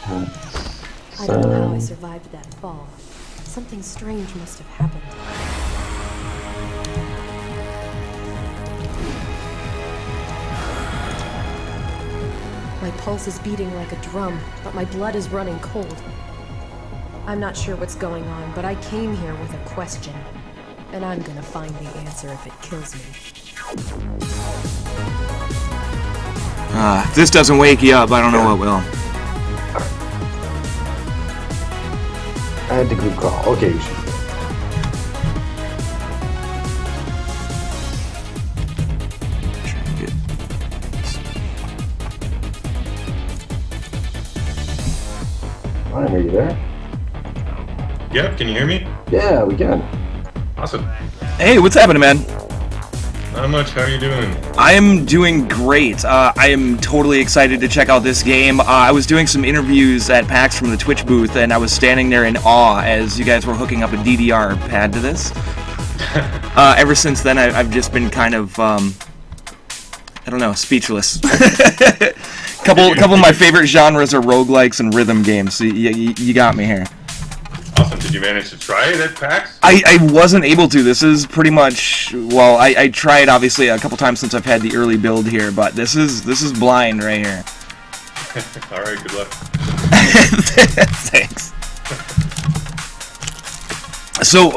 I don't know how I survived that fall. Something strange must have happened. My pulse is beating like a drum, but my blood is running cold. I'm not sure what's going on, but I came here with a question. And I'm gonna find the answer if it kills me. If this doesn't wake you up, I don't know what will. I had the good call. Okay, you should. Ryan, are you there? Yep, can you hear me? Yeah, we can. Awesome. Hey, what's happening, man? Not much, how are you doing? I am doing great. I am totally excited to check out this game. I was doing some interviews at PAX from the Twitch booth, and I was standing there in awe as you guys were hooking up a DDR pad to this. Ever since then, I've just been kind of, I don't know, speechless. couple of my favorite genres are roguelikes and rhythm games, so you got me here. Awesome. Did you manage to try it at PAX? I wasn't able to. This is pretty much, well, I tried obviously a couple times since I've had the early build here, but this is blind right here. All right, good luck. Thanks. So,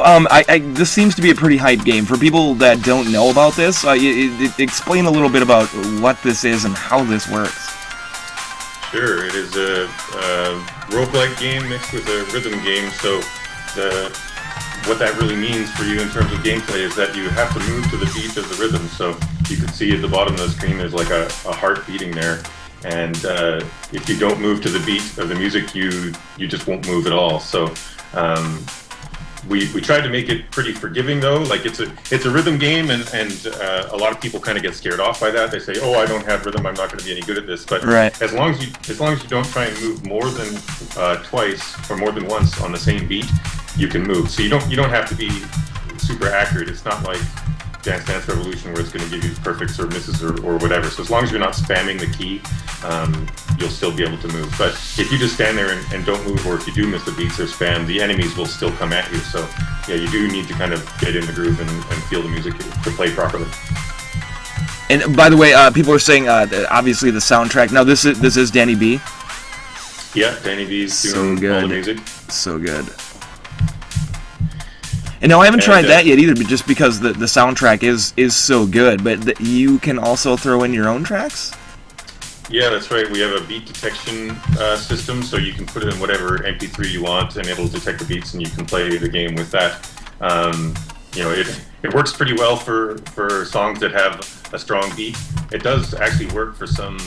this seems to be a pretty hype game. For people that don't know about this, explain a little bit about what this is and how this works. Sure, it is a roguelike game mixed with a rhythm game, so what that really means for you in terms of gameplay is that you have to move to the beat of the rhythm. So you can see at the bottom of the screen there's like a heart beating there, and if you don't move to the beat of the music, you just won't move at all. So we tried to make it pretty forgiving though. Like it's a rhythm game, and a lot of people kind of get scared off by that. They say, "Oh, I don't have rhythm. I'm not going to be any good at this." But right. as long as you don't try and move more than twice or more than once on the same beat, you can move. So you don't have to be super accurate. It's not like Dance Dance Revolution where it's going to give you perfects or misses or whatever. So as long as you're not spamming the key, you'll still be able to move. But if you just stand there and don't move, or if you do miss the beats or spam, the enemies will still come at you. So yeah, you do need to kind of get in the groove and feel the music to play properly. And by the way, people are saying obviously the soundtrack. Now this is Danny B. Yeah, Danny B's doing all the music. So good. And now I haven't tried that yet either, but just because the soundtrack is so good. But you can also throw in your own tracks? Yeah, that's right. We have a beat detection system, so you can put in whatever MP3 you want, and it'll detect the beats, and you can play the game with that. It works pretty well for songs that have a strong beat. It does actually work for some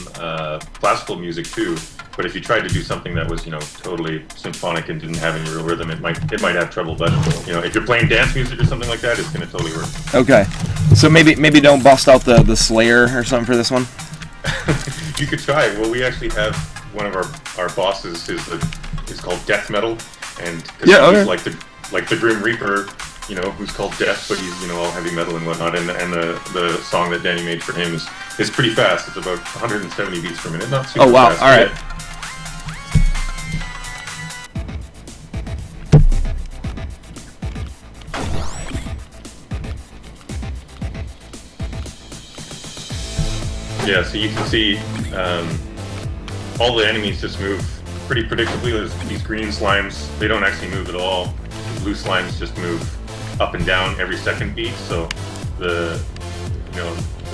classical music too. But if you tried to do something that was, totally symphonic and didn't have any real rhythm, it might have trouble. But if you're playing dance music or something like that, it's going to totally work. Okay, so maybe don't bust out the Slayer or something for this one. You could try. Well, we actually have one of our bosses is called Death Metal, and he's like the Grim Reaper, who's called Death, but he's all heavy metal and whatnot. And the song that Danny made for him is pretty fast. It's about 170 beats per minute. Not super fast. All right. Yeah, so you can see all the enemies just move pretty predictably. There's these green slimes, they don't actually move at all. The blue slimes just move up and down every second beat. So the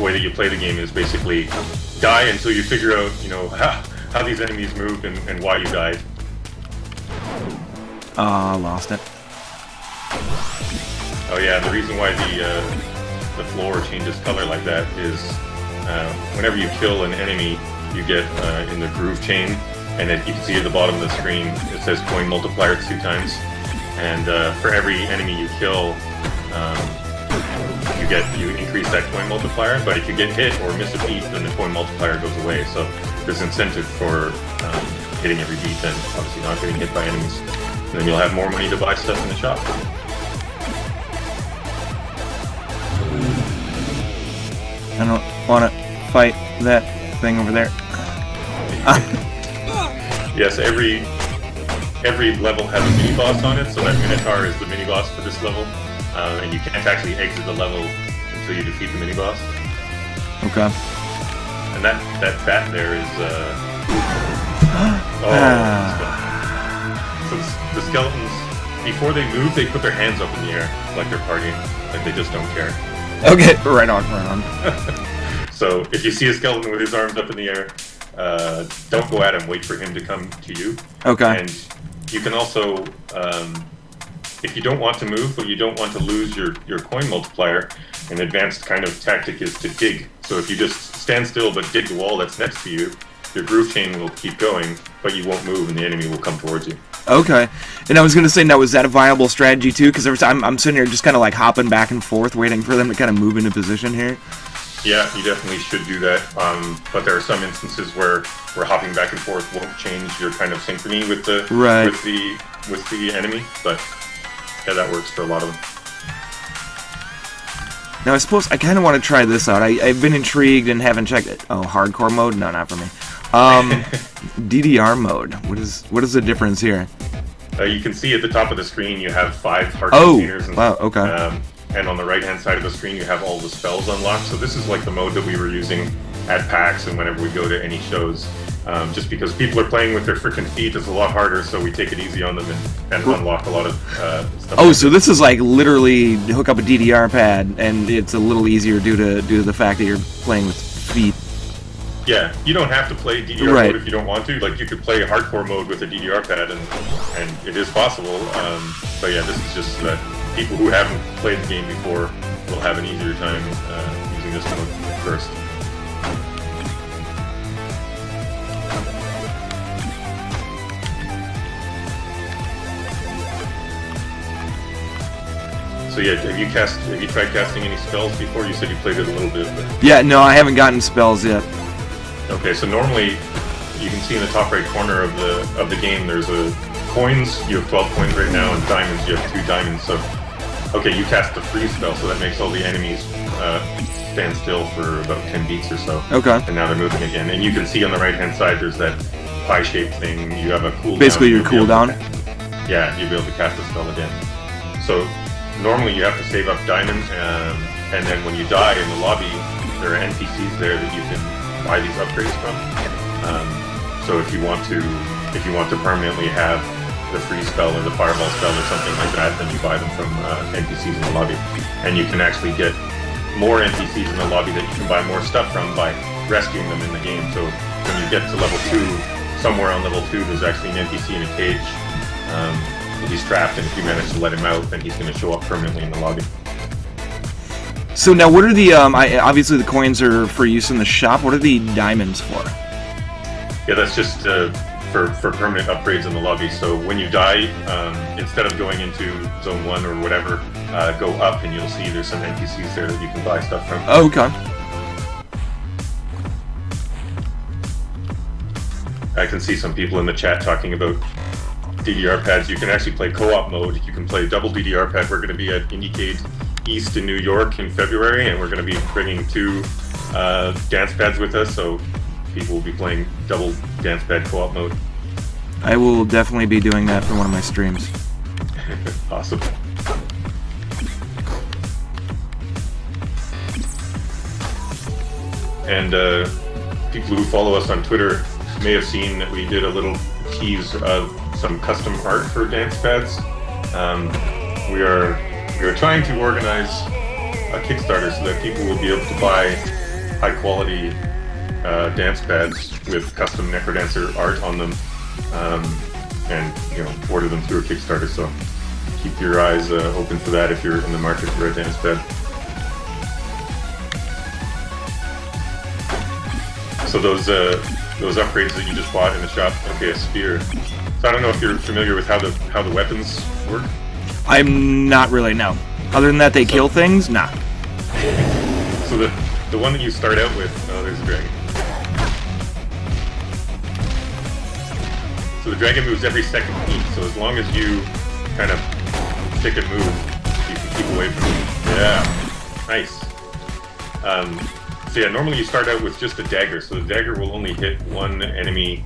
way that you play the game is basically die until you figure out how these enemies moved and why you died. Lost it. Oh yeah, the reason why the floor changes color like that is whenever you kill an enemy, you get in the groove chain, and you can see at the bottom of the screen it says coin multiplier 2 times, and for every enemy you kill, you increase that coin multiplier. But if you get hit or miss a beat, then the coin multiplier goes away. So there's incentive for hitting every beat and obviously not getting hit by enemies, and then you'll have more money to buy stuff in the shop. I don't want to fight that thing over there. Yes, every level has a mini boss on it, so that Minotaur is the mini boss for this level, and you can't actually exit the level until you defeat the mini boss. Okay. And that bat there is so the skeletons, before they move, they put their hands up in the air like they're partying, like they just don't care. Okay, right on. So if you see a skeleton with his arms up in the air, don't go at him. Wait for him to come to you. Okay. And you can also, if you don't want to move, but you don't want to lose your coin multiplier, an advanced kind of tactic is to dig. So if you just stand still but dig the wall that's next to you, your groove chain will keep going, but you won't move, and the enemy will come towards you. Okay. And I was gonna say, now, is that a viable strategy too? Because every time I'm sitting here just kind of like hopping back and forth, waiting for them to kind of move into position here. Yeah, you definitely should do that. But there are some instances where hopping back and forth won't change your kind of synchrony with the with the enemy. But yeah, that works for a lot of them. Now, I suppose I kind of want to try this out. I've been intrigued and haven't checked it. Oh, hardcore mode? No, not for me. DDR mode. What is the difference here? You can see at the top of the screen you have 5 heart containers. And, wow, okay. And on the right-hand side of the screen you have all the spells unlocked. So this is like the mode that we were using at PAX and whenever we go to any shows. Just because people are playing with their freaking feet, it's a lot harder, so we take it easy on them and unlock a lot of stuff. Oh, so this is like literally hook up a DDR pad, and it's a little easier due to the fact that you're playing with feet. Yeah, you don't have to play DDR mode if you don't want to. Like, you could play hardcore mode with a DDR pad, and it is possible. But yeah, this is just that people who haven't played the game before will have an easier time using this mode first. So yeah, have you tried casting any spells before? You said you played it a little bit. But... Yeah, no, I haven't gotten spells yet. Okay, so normally you can see in the top right corner of the game there's a coins. You have 12 coins right now, and diamonds. You have 2 diamonds. So okay, you cast the freeze spell, so that makes all the enemies stand still for about 10 beats or so. Okay. And now they're moving again. And you can see on the right hand side there's that pie-shaped thing. You have a cooldown. Basically your cooldown. Yeah, you'll be able to cast the spell again. So normally you have to save up diamonds, and then when you die in the lobby, there are NPCs there that you can buy these upgrades from. So if you want to permanently have the freeze spell or the fireball spell or something like that, then you buy them from NPCs in the lobby. And you can actually get more NPCs in the lobby that you can buy more stuff from by rescuing them in the game. So when you get to level 2, somewhere on level 2 there's actually an NPC in a cage. He's trapped, and if you manage to let him out, then he's going to show up permanently in the lobby. So now, what are the obviously the coins are for use in the shop. What are the diamonds for? Yeah, that's just for permanent upgrades in the lobby. So when you die, instead of going into zone 1 or whatever, go up and you'll see there's some NPCs there that you can buy stuff from. Oh, okay. I can see some people in the chat talking about DDR pads. You can actually play co-op mode. You can play double DDR pad. We're going to be at Indiecade East in New York in February, and we're going to be bringing 2 dance pads with us, so people will be playing double dance pad co-op mode. I will definitely be doing that for one of my streams. Awesome. And people who follow us on Twitter may have seen that we did a little tease of some custom art for dance pads. We are trying to organize a Kickstarter so that people will be able to buy high quality dance pads with custom Necrodancer art on them, and order them through a Kickstarter. So keep your eyes open for that if you're in the market for a dance pad. So those upgrades that you just bought in the shop. Okay, a spear. So I don't know if you're familiar with how the weapons work. I'm not really, no. Other than that, they kill things? Nah. So the one that you start out with, oh, there's a dragon. So the dragon moves every second beat. So as long as you kind of stick and move, you can keep away from it. Yeah, nice. So yeah, normally you start out with just a dagger. So the dagger will only hit one enemy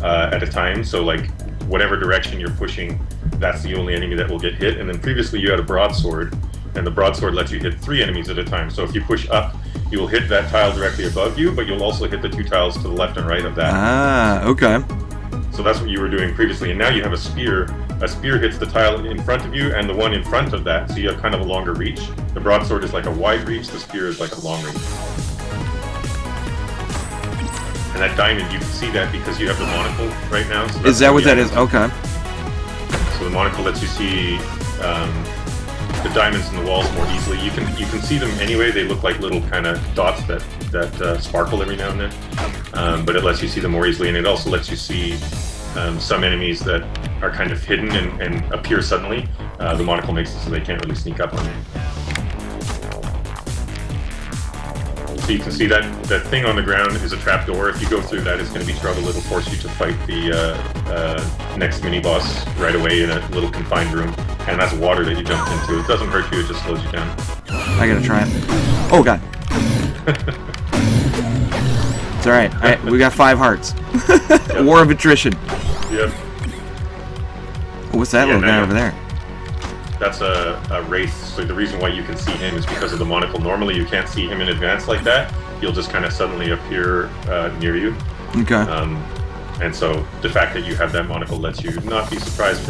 at a time. So like whatever direction you're pushing, that's the only enemy that will get hit. And then previously you had a broadsword, and the broadsword lets you hit 3 enemies at a time. So if you push up, you will hit that tile directly above you, but you'll also hit the 2 tiles to the left and right of that. Ah, okay. So that's what you were doing previously, and now you have a spear. A spear hits the tile in front of you and the one in front of that, so you have kind of a longer reach. The broadsword is like a wide reach, the spear is like a long reach. And that diamond, you can see that because you have the monocle right now. So is that what that is? Okay. So the monocle lets you see the diamonds in the walls more easily. You can see them anyway. They look like little kind of dots that sparkle every now and then. But it lets you see them more easily, and it also lets you see some enemies that are kind of hidden and appear suddenly. The monocle makes it so they can't really sneak up on you. So you can see that thing on the ground is a trapdoor. If you go through that, it's going to be trouble. It'll force you to fight the next mini-boss right away in a little confined room. And that's water that you jumped into. It doesn't hurt you, it just slows you down. I gotta try it. Oh, God. It's alright. We got 5 hearts. Yep. War of attrition. Yep. What's that little guy over there? That's a wraith. So the reason why you can see him is because of the monocle. Normally you can't see him in advance like that. He'll just kind of suddenly appear near you. Okay. And so the fact that you have that monocle lets you not be surprised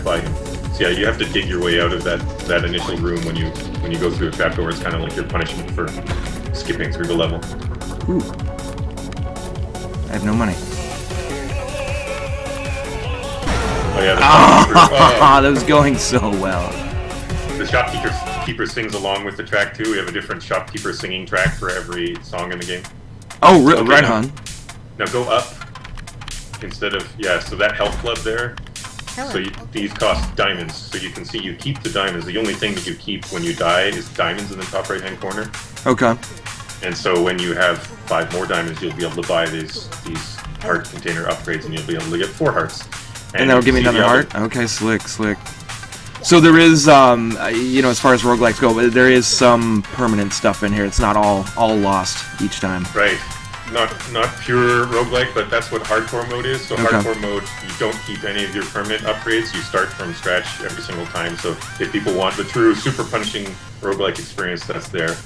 by him. So yeah, you have to dig your way out of that initial room when you go through a trapdoor. It's kind of like your punishment for skipping through the level. Ooh. I have no money. Oh yeah, the shopkeeper, that was going so well. The shopkeeper sings along with the track too. We have a different shopkeeper singing track for every song in the game. Oh, okay, right on. Now go up instead of, so that health club there. Hello. So these cost diamonds. So you can see you keep the diamonds. The only thing that you keep when you die is diamonds in the top right hand corner. Okay. And so when you have 5 more diamonds, you'll be able to buy these heart container upgrades, and you'll be able to get 4 hearts. And that'll give me another heart? Okay, slick. So there is, as far as roguelikes go, there is some permanent stuff in here. It's not all lost each time. Right. Not pure roguelike, but that's what hardcore mode is. So hardcore mode, you don't keep any of your permanent upgrades. You start from scratch every single time. So if people want the true super punishing roguelike experience, that's there.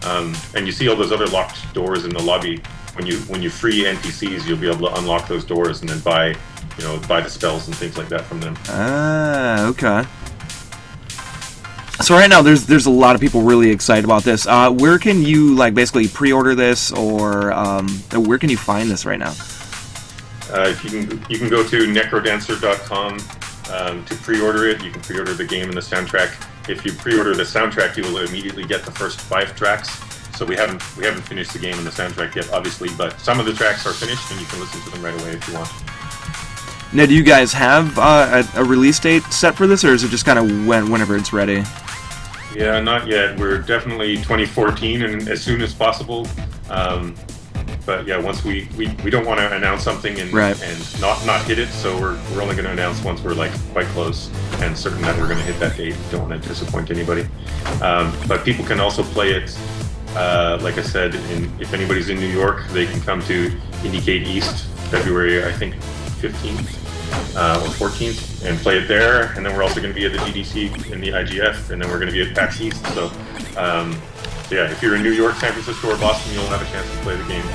And you see all those other locked doors in the lobby. When you free NPCs, you'll be able to unlock those doors and then buy the spells and things like that from them. Ah, okay. So right now, there's a lot of people really excited about this. Where can you basically pre-order this, or where can you find this right now? If you can go to necrodancer.com to pre-order it. You can pre-order the game and the soundtrack. If you pre-order the soundtrack, you will immediately get the first 5 tracks. So we haven't finished the game and the soundtrack yet, obviously, but some of the tracks are finished, and you can listen to them right away if you want. Now, do you guys have a release date set for this, or is it just kind of whenever it's ready? Yeah, not yet. We're definitely 2014 and as soon as possible. But yeah, once we don't want to announce something and not hit it, so we're only going to announce once we're quite close and certain that we're going to hit that date. Don't want to disappoint anybody. But people can also play it. Like I said, if anybody's in New York, they can come to Indiecade East February, I think, 15th or 14th, and play it there. And then we're also going to be at the GDC in the IGF, and then we're going to be at PAX East. So yeah, if you're in New York, San Francisco, or Boston, you'll have a chance to play the game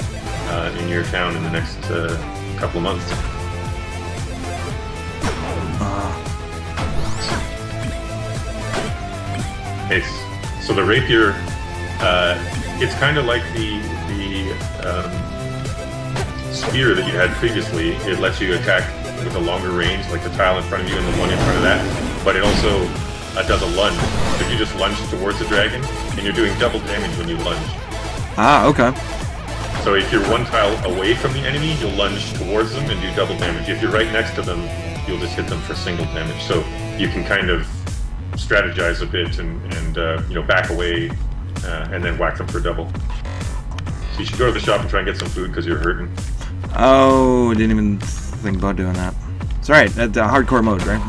in your town in the next couple of months. So the rapier, it's kind of like the spear that you had previously. It lets you attack with a longer range, like the tile in front of you and the one in front of that, but it also does a lunge. So you just lunge towards the dragon, and you're doing double damage when you lunge. Ah, okay. So if you're one tile away from the enemy, you'll lunge towards them and do double damage. If you're right next to them, you'll just hit them for single damage. So you can kind of strategize a bit and back away and then whack them for double. So you should go to the shop and try and get some food because you're hurting. Oh, didn't even think about doing that. It's alright, that's hardcore mode, right?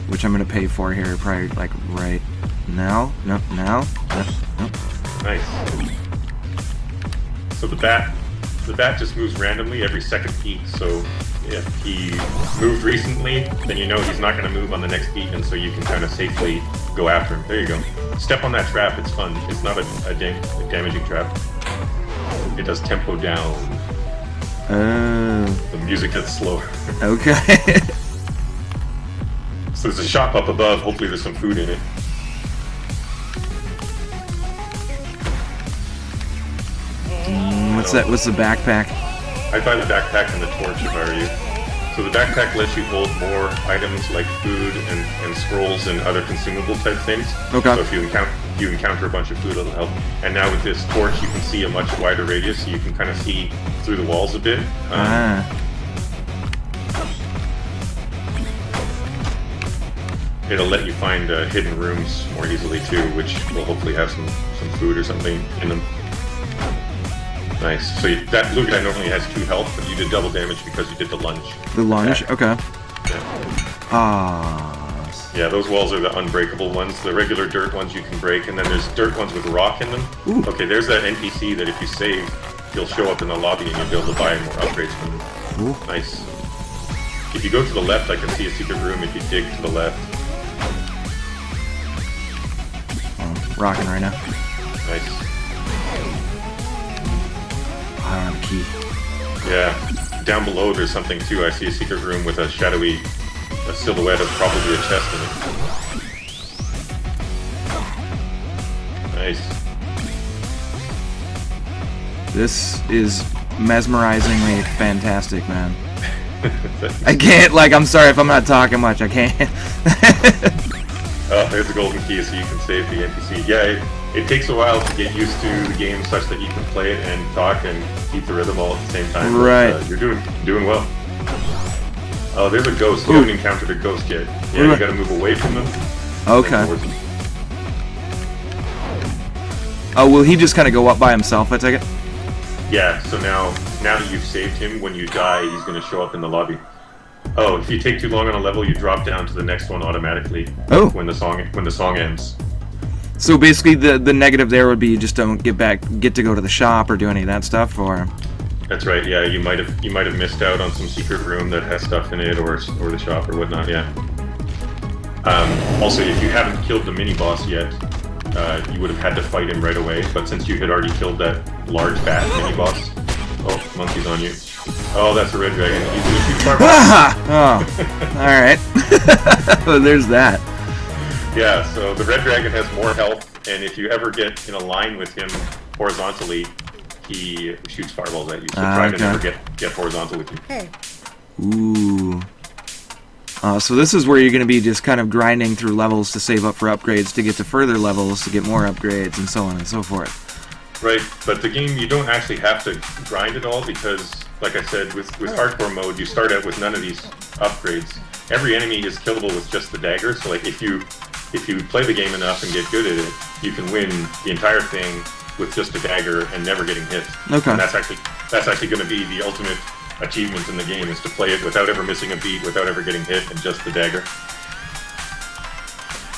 Which I'm gonna pay for here, probably right now. Nope, now. Nope. Nice. So the bat the bat just moves randomly every second beat. So if he moved recently, then you know he's not going to move on the next beat, and so you can kind of safely go after him. There you go. Step on that trap. It's fun. It's not a damaging trap. It does tempo down. The music gets slower. Okay. So there's a shop up above. Hopefully there's some food in it. What's that? What's the backpack? I'd buy the backpack and the torch if I were you. So the backpack lets you hold more items like food and scrolls and other consumable type things. Okay. So if you encounter a bunch of food, it'll help. And now with this torch, you can see a much wider radius, so you can kind of see through the walls a bit. It'll let you find hidden rooms more easily too, which will hopefully have some food or something in them. Nice. So that blue guy normally has 2 health, but you did double damage because you did the lunge. The lunge? Okay. Yeah. Yeah, those walls are the unbreakable ones. The regular dirt ones you can break, and then there's dirt ones with rock in them. Ooh. Okay, there's that NPC that if you save, he'll show up in the lobby and you'll be able to buy more upgrades from him. Ooh. Nice. If you go to the left, I can see a secret room if you dig to the left. Oh, rocking right now. Nice. I don't have a key. Yeah. Down below there's something too. I see a secret room with a shadowy silhouette of probably a chest in it. Nice. This is mesmerizingly fantastic, man. I can't, like, I'm sorry if I'm not talking much, I can't. Oh, there's the golden key so you can save the NPC. Yeah, it takes a while to get used to the game such that you can play it and talk and keep the rhythm all at the same time. Right. But, you're doing well. Oh, there's a ghost. You haven't encountered a ghost yet. Yeah, you gotta move away from them. Okay. Oh, will he just kind of go up by himself, I take it? Yeah, so now that you've saved him, when you die, he's gonna show up in the lobby. Oh, if you take too long on a level, you drop down to the next one automatically. Oh. When the song ends. So basically, the negative there would be you just don't get to go to the shop or do any of that stuff, or. That's right. Yeah, you might have missed out on some secret room that has stuff in it, or the shop or whatnot. Yeah. Also, if you haven't killed the mini boss yet, you would have had to fight him right away. But since you had already killed that large bat mini boss, oh, monkey's on you. Oh, that's a red dragon. He's gonna shoot fireballs. Oh, all right. Well, there's that. Yeah, so the red dragon has more health, and if you ever get in a line with him horizontally, he shoots fireballs at you. So try to never get horizontal with you. Hey. Ooh. So this is where you're going to be just kind of grinding through levels to save up for upgrades, to get to further levels, to get more upgrades, and so on and so forth. Right, but the game, you don't actually have to grind it all because, like I said, with hardcore mode, you start out with none of these upgrades. Every enemy is killable with just the dagger, so like if you play the game enough and get good at it, you can win the entire thing with just a dagger and never getting hit. Okay. And that's actually going to be the ultimate achievement in the game, is to play it without ever missing a beat, without ever getting hit, and just the dagger.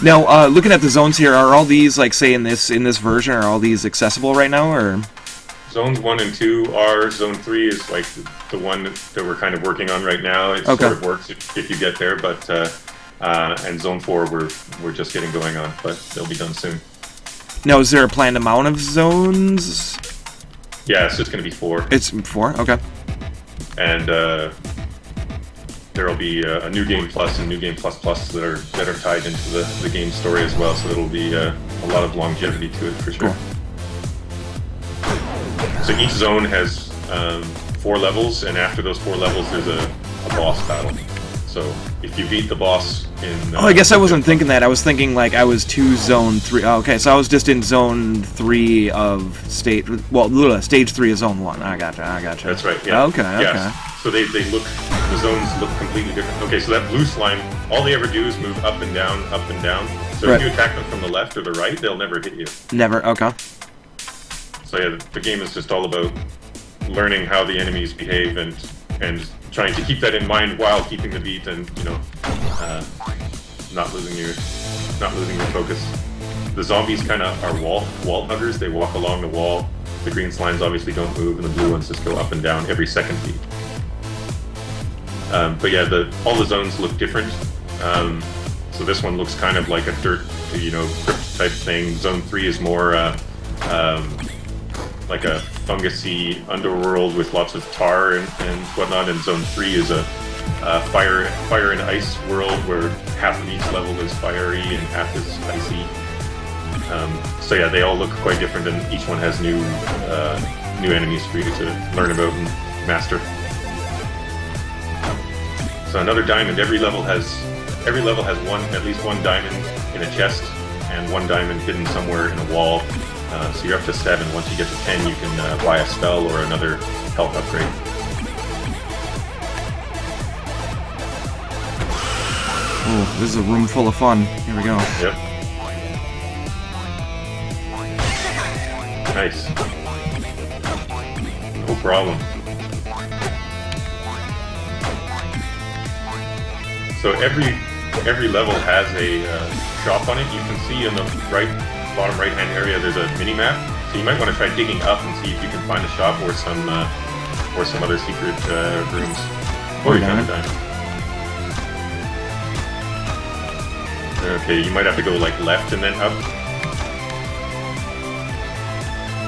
Now, looking at the zones here, are all these, like, say in this version, are all these accessible right now, or? Zones 1 and 2 are. Zone 3 is like the one that we're kind of working on right now. It sort of works if you get there, but and Zone 4 we're just getting going on, but they'll be done soon. Now, is there a planned amount of zones? Yeah, it's just going to be 4. It's 4? Okay. And there'll be a New Game Plus and New Game Plus Plus that are tied into the game story as well, so it'll be a lot of longevity to it for sure. Cool. So each zone has 4 levels, and after those 4 levels, there's a boss battle. So if you beat the boss in... I guess I wasn't thinking that. I was thinking, like, I was to Zone 3. Oh, okay, so I was just in Zone 3 of Stage... Well, Stage 3 of Zone 1. I gotcha. That's right, yeah. Okay. So they look... The zones look completely different. Okay, so that blue slime, all they ever do is move up and down, up and down. So if you attack them from the left or the right, they'll never hit you. Never, okay. So yeah, the game is just all about learning how the enemies behave and trying to keep that in mind while keeping the beat and not losing your focus. The zombies kind of are wall huggers. They walk along the wall The green slimes obviously don't move, and the blue ones just go up and down every second beat. But yeah, all the zones look different. So this one looks kind of like a dirt, crypt type thing. Zone 3 is more like a fungusy underworld with lots of tar and whatnot, and Zone 3 is a fire and ice world where half of each level is fiery and half is icy. So yeah, they all look quite different, and each one has new enemies for you to learn about and master. So another diamond. Every level has at least one diamond in a chest and one diamond hidden somewhere in a wall. So you're up to 7. Once you get to 10, you can buy a spell or another health upgrade. Oh, this is a room full of fun. Here we go. Yep. Nice. No problem. So every level has a shop on it. You can see in the bottom right-hand area there's a mini-map. So you might want to try digging up and see if you can find a shop or some other secret rooms. Oh, you found a diamond. Okay, you might have to go like left and then up.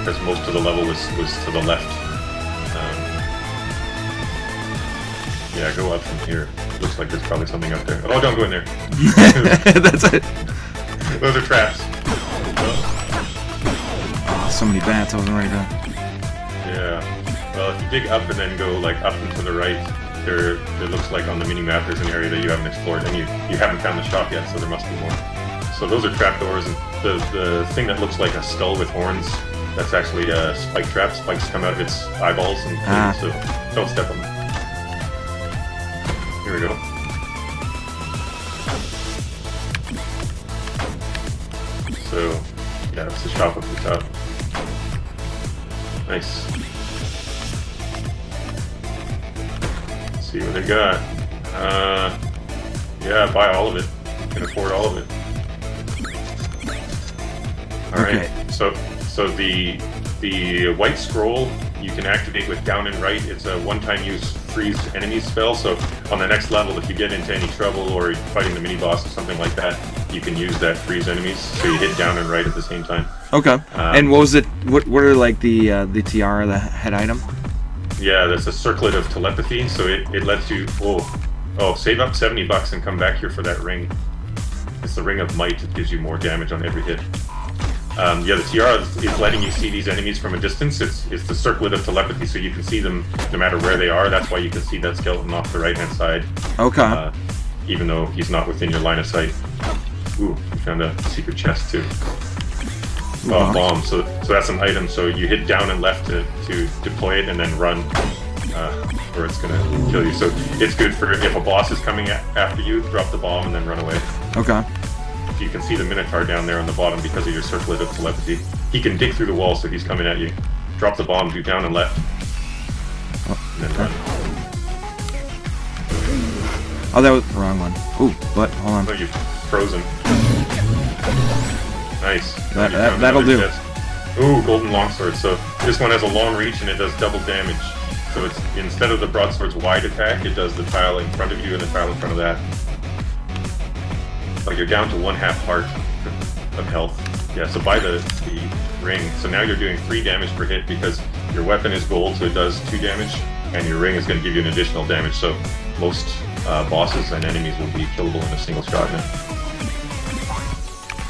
Because most of the level was to the left. Yeah, go up from here. Looks like there's probably something up there. Oh, don't go in there. That's it. Those are traps. Oh, so many bats. I wasn't ready to... Yeah. Well, if you dig up and then go like up and to the right, it looks like on the mini-map there's an area that you haven't explored, and you haven't found the shop yet, so there must be more. So those are trapdoors, and the thing that looks like a skull with horns, that's actually a spike trap. Spikes come out of its eyeballs, and so don't step on them. Here we go. So, yeah, it's the shop up the top. Nice. Let's see what they got. Yeah, buy all of it. You can afford all of it. Alright, so the white scroll you can activate with down and right. It's a one-time use freeze enemies spell, so on the next level if you get into any trouble or you're fighting the mini-boss or something like that, you can use that freeze enemies, so you hit down and right at the same time. Okay. And what was it? What are like the tiara, the head item? Yeah, that's a circlet of telepathy, so it lets you save up $70 and come back here for that ring. It's the ring of might. It gives you more damage on every hit. Yeah, the tiara is letting you see these enemies from a distance. It's the circlet of telepathy, so you can see them no matter where they are. That's why you can see that skeleton off the right-hand side. Okay. Even though he's not within your line of sight. Ooh, we found a secret chest too. Oh, bomb. So that's an item. So you hit down and left to deploy it, and then run, or it's gonna kill you. So it's good for if a boss is coming after you, drop the bomb and then run away. Okay. You can see the Minotaur down there on the bottom because of your circlet of telepathy. He can dig through the wall, so he's coming at you. Drop the bomb, do down and left, and then run. Oh, that was the wrong one. Ooh, but hold on. Oh, you've frozen. Nice. That'll do. Chest. Ooh, golden longsword. So this one has a long reach and it does double damage. So it's instead of the broadsword's wide attack, it does the tile in front of you and the tile in front of that. Like you're down to 1/2 heart of health. Yeah, so buy the ring. So now you're doing 3 damage per hit because your weapon is gold, so it does 2 damage, and your ring is going to give you an additional damage. So most bosses and enemies will be killable in a single shot now.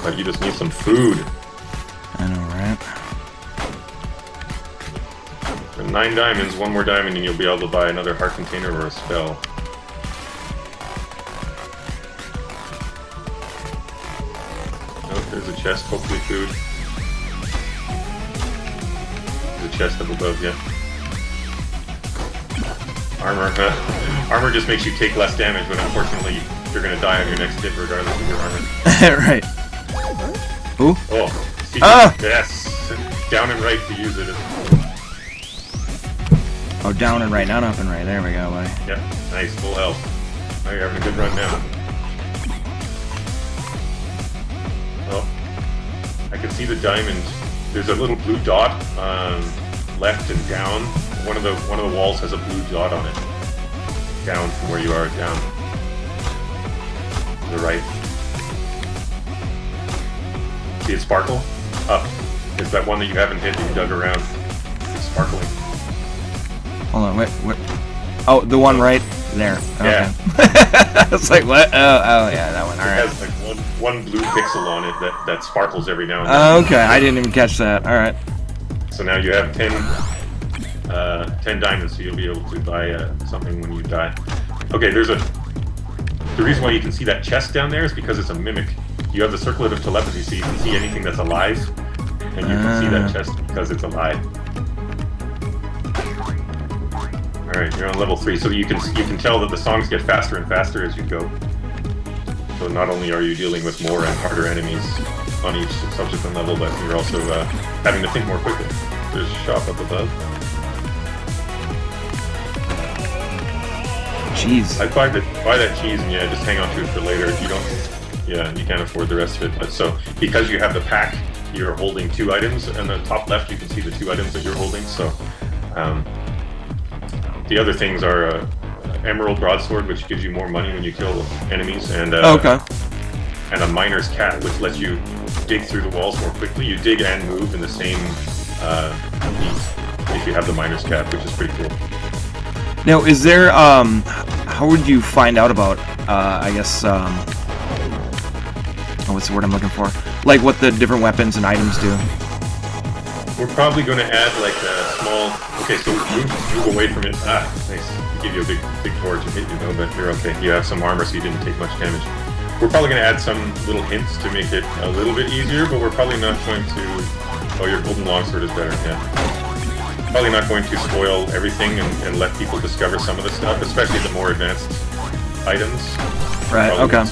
But you just need some food. I know, right? So 9 diamonds, 1 more diamond, and you'll be able to buy another heart container or a spell. There's a chest, hopefully food. There's a chest up above, yeah. Armor. Armor just makes you take less damage, but unfortunately you're going to die on your next hit regardless of your armor. Right. Ooh. Oh. See, yes. Down and right to use it. Oh, down and right, not up and right. There we go, buddy. Yep. Nice, full health. Now you're having a good run now. Oh, I can see the diamond there's a little blue dot left and down. One of the walls has a blue dot on it. Down from where you are, down. To the right. See it sparkle? Up. It's that one that you haven't hit that you dug around. It's sparkling. Hold on, wait. Oh, the one right there. Okay. Yeah. It's like, what? Oh, yeah, that one. All It right. has like one blue pixel on it that sparkles every now and then. Okay, I didn't even catch that. All right. So now you have 10 diamonds, so you'll be able to buy something when you die. Okay, the reason why you can see that chest down there is because it's a mimic. You have the circlet of telepathy, so you can see anything that's alive, and you can see that chest because it's alive. All right, you're on level 3, so you can tell that the songs get faster and faster as you go. So not only are you dealing with more and harder enemies on each subsequent level, but you're also having to think more quickly. There's a shop up above. Jeez. I'd buy that cheese and just hang on to it for later if you don't. Yeah, you can't afford the rest of it. But so because you have the pack, you're holding 2 items, and the top left you can see the 2 items that you're holding. So the other things are emerald broadsword, which gives you more money when you kill enemies, and Okay. and a miner's cat, which lets you dig through the walls more quickly. You dig and move in the same beat if you have the miner's cat, which is pretty cool. Now, is there, how would you find out about, I guess, what's the word I'm looking for? Like what the different weapons and items do? We're probably going to add like a small. Okay, so move away from it. Ah, nice. Give you a big torch and hit you though, but you're okay. You have some armor, so you didn't take much damage. We're probably going to add some little hints to make it a little bit easier, but we're probably not going to. Oh, your golden longsword is better. Yeah. Probably not going to spoil everything and let people discover some of the stuff, especially the more advanced items. Right. Probably Okay.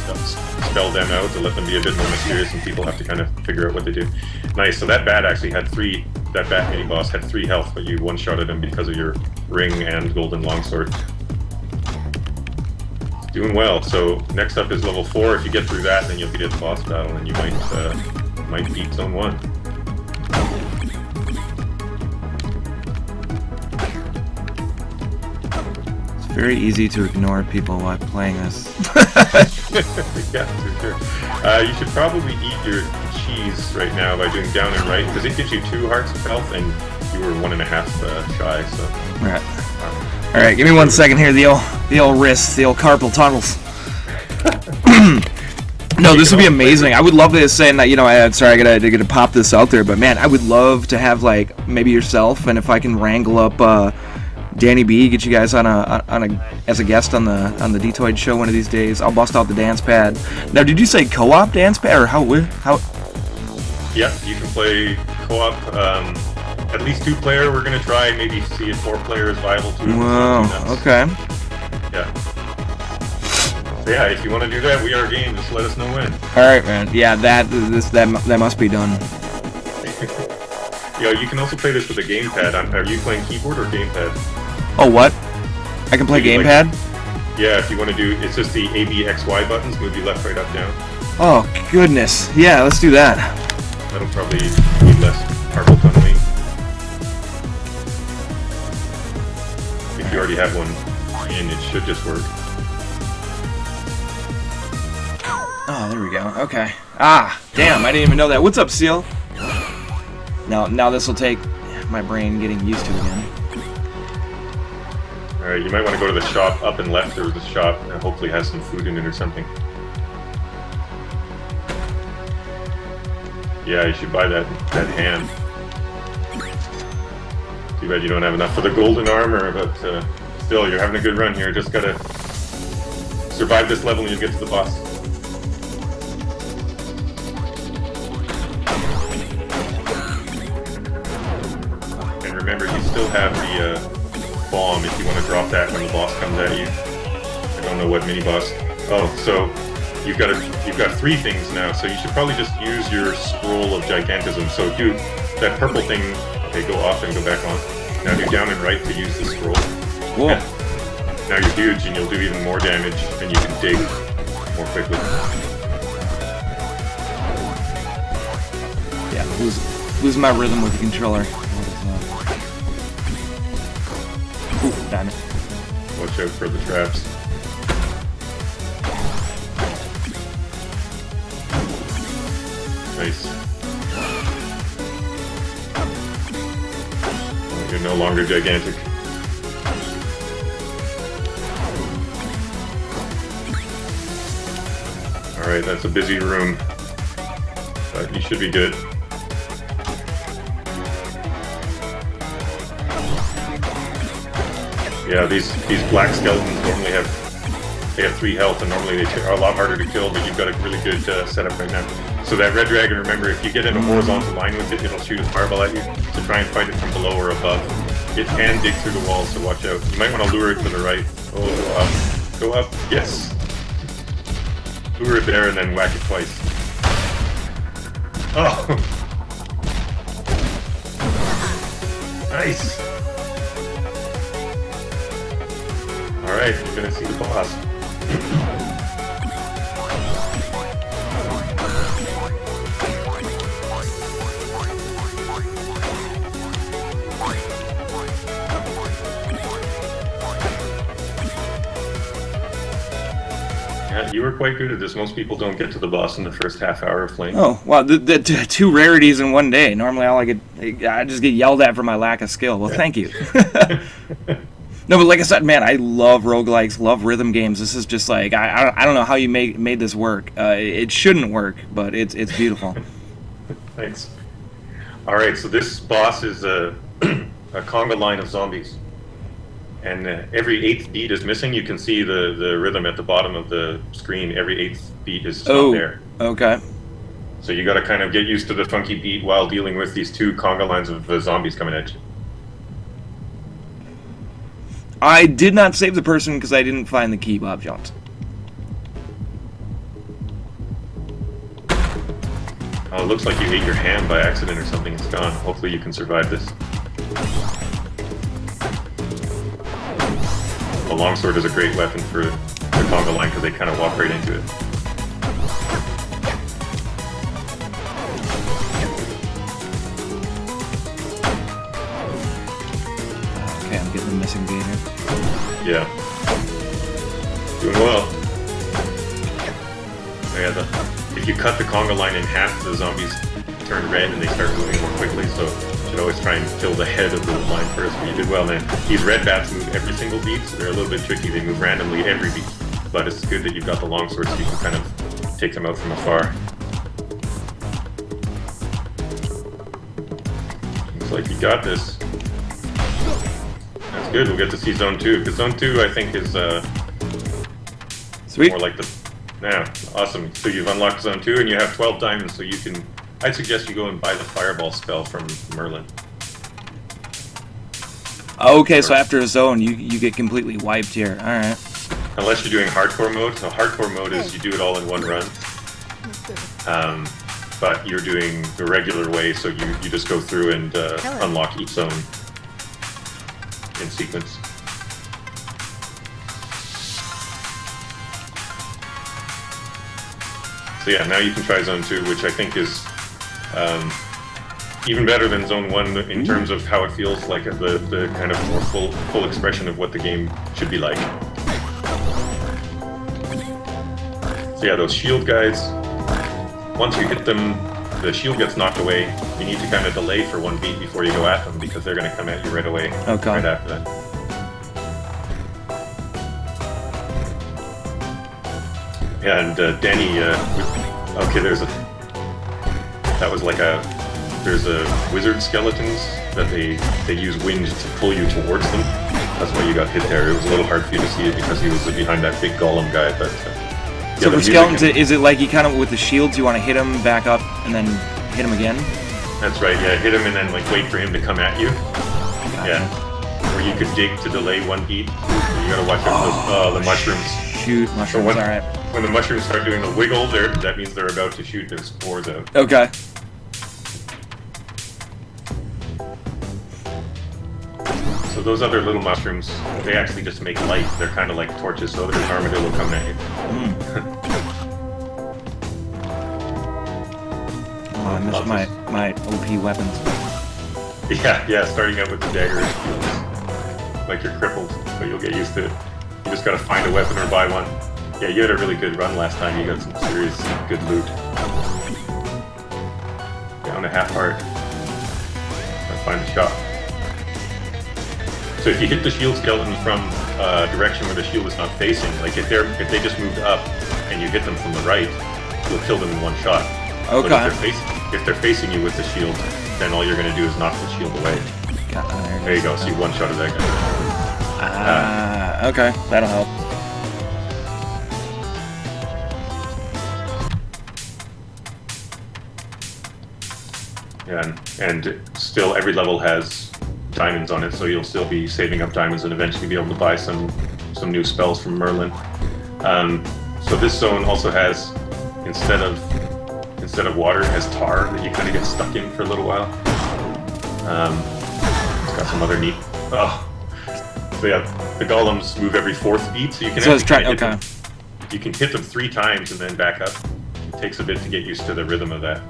Spell them out to let them be a bit more mysterious, and people have to kind of figure out what they do. Nice. So that bat actually had 3. That bat mini boss had 3 health, but you one-shotted him because of your ring and golden longsword. Doing well. So next up is level 4. If you get through that, then you'll get to the boss battle, and you might beat Zone 1. It's very easy to ignore people while playing this. Yeah, for sure. You should probably eat your cheese right now by doing down and right, because it gives you 2 hearts of health, and you were 1.5 shy. So. Right. All right, give me 1 second here. The old wrists, the old carpal tunnels. No, this would be amazing. I would love this, saying that, I'm sorry, I gotta pop this out there, but man, I would love to have like maybe yourself, and if I can wrangle up Danny B, get you guys on a as a guest on the Detoid show one of these days. I'll bust out the dance pad. Now, did you say co-op dance pad or how? Yeah, you can play co-op. At least 2-player. We're gonna try maybe see if 4-player is viable too. Wow. Okay. Yeah. So yeah, if you want to do that, we are game. Just let us know when. All right, man. Yeah, that must be done. You can also play this with a gamepad. Are you playing keyboard or gamepad? Oh, what? I can play gamepad? Yeah, if you want to do, it's just the A, B, X, Y buttons. Move you left, right, up, down. Oh goodness. Yeah, let's do that. That'll probably need less carpal tunneling. If you already have one in, it should just work. Oh, there we go. Okay. Ah, damn! I didn't even know that. What's up, Seal? Now this will take my brain getting used to again. Alright, you might want to go to the shop up and left. There was a shop that hopefully has some food in it or something. Yeah, you should buy that ham. Too bad you don't have enough for the golden armor, but still, you're having a good run here. Just gotta survive this level and you'll get to the boss. And remember, you still have the bomb if you want to drop that when the boss comes at you. I don't know what mini boss. Oh, so you've got 3 things now. So you should probably just use your scroll of gigantism. So do that purple thing. Okay, go off and go back on. Now do down and right to use the scroll. Cool. And now you're huge and you'll do even more damage and you can dig more quickly. Yeah. Losing my rhythm with the controller. Ooh, damn it. Watch out for the traps. Nice. Oh, you're no longer gigantic. Alright, that's a busy room. But you should be good. Yeah, these black skeletons normally have 3 health, and normally they are a lot harder to kill, but you've got a really good setup right now. So that red dragon, remember, if you get in a horizontal line with it, it'll shoot a fireball at you to try and fight it from below or above. It can dig through the walls, so watch out. You might want to lure it to the right. Oh, up. Go up. Yes. Lure it there and then whack it twice. Oh! Nice! Alright, you're gonna see the boss. Yeah, you were quite good at this. Most people don't get to the boss in the first half hour of playing. Oh, wow, the 2 rarities in one day. Normally I just get yelled at for my lack of skill. Well, thank you. No, but like I said, man, I love roguelikes, love rhythm games. This is just like, I don't know how you made this work. It shouldn't work, but it's beautiful. Thanks. Alright, so this boss is a conga line of zombies. And every 8th beat is missing. You can see the rhythm at the bottom of the screen. Every 8th beat is not there. Okay. So you got to kind of get used to the funky beat while dealing with these 2 conga lines of zombies coming at you. I did not save the person because I didn't find the key, Bob Jones. Oh, it looks like you ate your ham by accident or something. It's gone. Hopefully you can survive this. The longsword is a great weapon for the conga line because they kind of walk right into it. Okay, I'm getting the missing gate here. Yeah. Doing well. Oh, yeah, if you cut the conga line in half, the zombies turn red and they start moving more quickly, so you should always try and kill the head of the line first, but you did well, man. These red bats move every single beat, so they're a little bit tricky. They move randomly every beat, but it's good that you've got the longsword so you can kind of take them out from afar. Looks like you got this. That's good, we'll get to see Zone 2, because Zone 2 I think is Sweet. more like the... Yeah, awesome. So you've unlocked Zone 2 and you have 12 diamonds, so you can... I'd suggest you go and buy the Fireball spell from Merlin. Okay, so after a zone, you get completely wiped here. Alright. Unless you're doing hardcore mode. So hardcore mode is you do it all in one run. But you're doing the regular way, so you just go through and unlock each zone in sequence. So yeah, now you can try Zone 2, which I think is even better than Zone 1 in terms of how it feels like the kind of more full expression of what the game should be like. So yeah, those shield guys, once you hit them, the shield gets knocked away. You need to kind of delay for 1 beat before you go at them because they're going to come at you right away, Okay. right after that. Yeah, and Danny, okay, there's a wizard skeletons that they use wind to pull you towards them. That's why you got hit there. It was a little hard for you to see it because he was behind that big golem guy, but... So for skeletons, is it like you kind of, with the shields, you want to hit him, back up, and then hit him again? That's right, yeah, hit him and then like wait for him to come at you. Gotcha. Yeah. Or you could dig to delay 1 beat. So you gotta watch out for the mushrooms. Shoot, mushrooms, when, alright. When the mushrooms start doing the wiggle, that means they're about to shoot their spores out. Okay. So those other little mushrooms, they actually just make light. They're kind of like torches, so there's an armadillo coming at you. Oh, I missed my my OP weapons. Yeah, starting out with the dagger feels like you're crippled, but you'll get used to it. You just gotta find a weapon or buy one. Yeah, you had a really good run last time. You got some serious good loot. Down to half heart. Gotta find a shop. So if you hit the shield skeleton from a direction where the shield is not facing, like if they just moved up and you hit them from the right, you'll kill them in one shot. Okay. But if they're facing you with the shield, then all you're gonna do is knock the shield away. There you go. So you one shot of that guy. Okay, that'll help. Yeah, and still every level has diamonds on it, so you'll still be saving up diamonds and eventually be able to buy some new spells from Merlin. So this zone also has, instead of water, it has tar that you kind of get stuck in for a little while. It's got some other neat. Oh, so yeah, the golems move every 4th beat, so you can. So let's try. Okay. Them. You can hit them 3 times and then back up. It takes a bit to get used to the rhythm of that.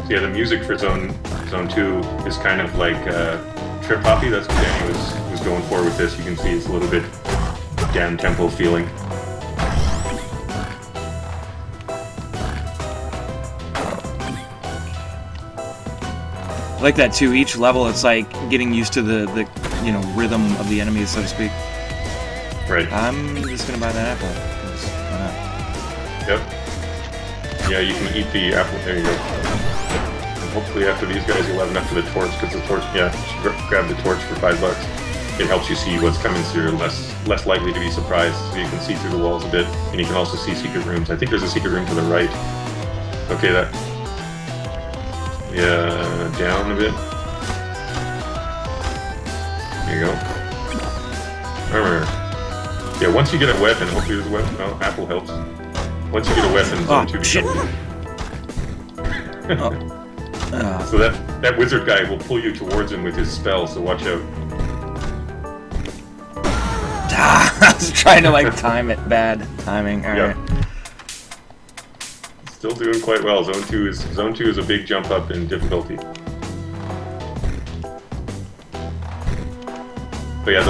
Yeah, the music for Zone 2 is kind of like trip hoppy. That's what Danny was going for with this. You can see it's a little bit down tempo feeling. I like that too. Each level, it's like getting used to the rhythm of the enemies, so to speak. Right. I'm just gonna buy that apple. Why Yep. Yeah, you can eat the apple. There you go. Hopefully after these guys you'll have enough for the torch, because the torch, yeah, you should grab the torch for $5. It helps you see what's coming, so you're less likely to be surprised, so you can see through the walls a bit, and you can also see secret rooms. I think there's a secret room to the right. Okay, that... Yeah, down a bit. There you go. Remember, yeah, once you get a weapon, hopefully there's a weapon. Oh, apple helps. Once you get a weapon, Zone 2 shit. So that wizard guy will pull you towards him with his spell, so watch out. I was trying to time it. Bad timing. All right. Still doing quite well. Zone 2 is a big jump up in difficulty. But yeah,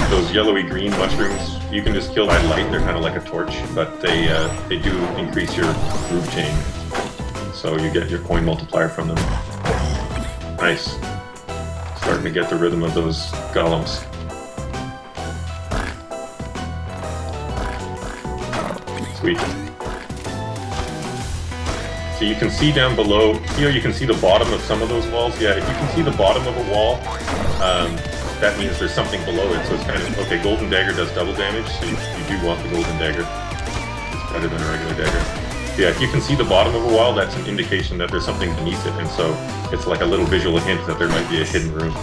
those yellowy green mushrooms, you can just kill by light. They're kind of like a torch, but they do increase your move chain. So you get your coin multiplier from them. Nice. Starting to get the rhythm of those golems. Sweet. So you can see down below, here you can see the bottom of some of those walls. Yeah, if you can see the bottom of a wall, that means there's something below it. So it's kind of, okay, Golden Dagger does double damage, so you do want the Golden Dagger. It's better than a regular dagger. Yeah, if you can see the bottom of a wall, that's an indication that there's something beneath it, and so it's like a little visual hint that there might be a hidden room.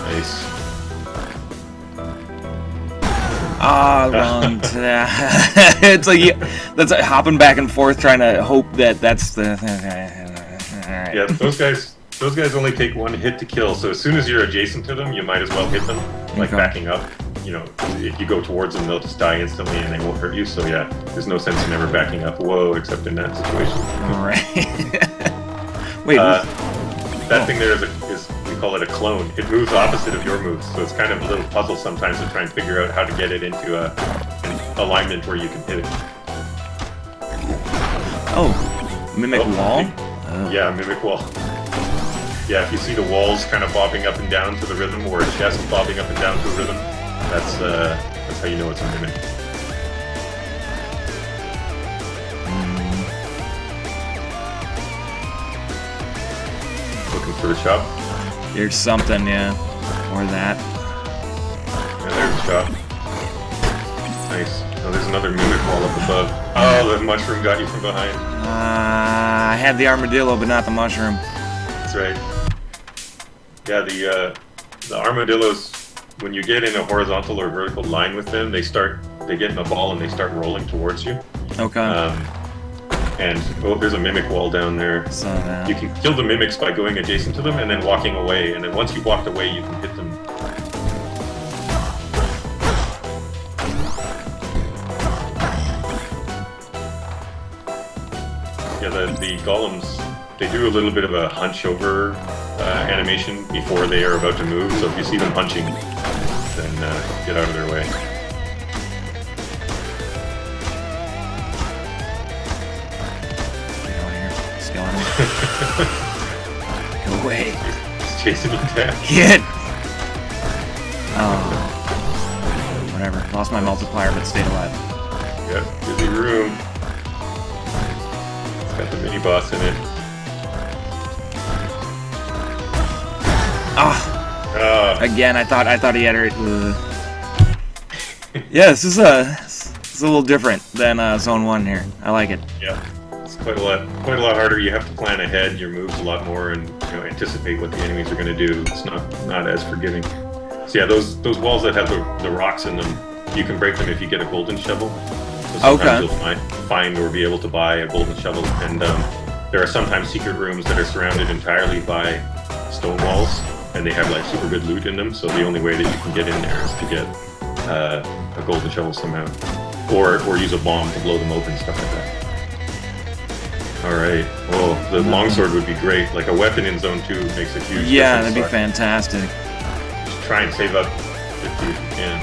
Nice. Wrong to that. It's that's hopping back and forth, trying to hope that that's the. Right. Yeah, those guys only take 1 hit to kill, so as soon as you're adjacent to them, you might as well hit them, like backing up. You know, if you go towards them, they'll just die instantly and they won't hurt you, so yeah, there's no sense in ever backing up. Whoa, except in that situation. Alright. Wait. That thing there is we call it a clone. It moves opposite of your moves, so it's kind of a little puzzle sometimes to try and figure out how to get it into an alignment where you can hit it. Oh, mimic wall? Yeah, mimic wall. Yeah, if you see the walls kind of bobbing up and down to the rhythm, or a chest bobbing up and down to the rhythm, that's how you know it's a mimic. Looking for the shop? There's something, yeah. Or that. Yeah, there's the shop. Nice. Oh, there's another mimic wall up above. Oh, the mushroom got you from behind. I had the armadillo, but not the mushroom. That's right. Yeah, the armadillos, when you get in a horizontal or vertical line with them, they get in a ball and they start rolling towards you. Okay. And oh, there's a mimic wall down there. Saw that. You can kill the mimics by going adjacent to them and then walking away. And then once you've walked away, you can hit them. Yeah, the golems, they do a little bit of a hunch over animation before they are about to move. So if you see them hunching, then get out of their way. Go away. He's chasing you down. Hit! Oh. Whatever. Lost my multiplier, but stayed alive. Yep, busy room. It's got the mini boss in it. Ah! Again, I thought he had her. Yeah, this is a little different than Zone 1 here. I like it. Yeah. It's quite a lot harder. You have to plan ahead your moves a lot more, and anticipate what the enemies are going to do. It's not as forgiving. So yeah, those walls that have the rocks in them, you can break them if you get a golden shovel. So sometimes you'll find or be able to buy a golden shovel, and there are sometimes secret rooms that are surrounded entirely by stone walls, and they have like super good loot in them. So the only way that you can get in there is to get a golden shovel somehow, or use a bomb to blow them open, stuff like that. Alright. Oh, the longsword would be great. Like a weapon in Zone 2 makes a huge difference. Yeah, that'd be fantastic. Just try and save up 50 if you can.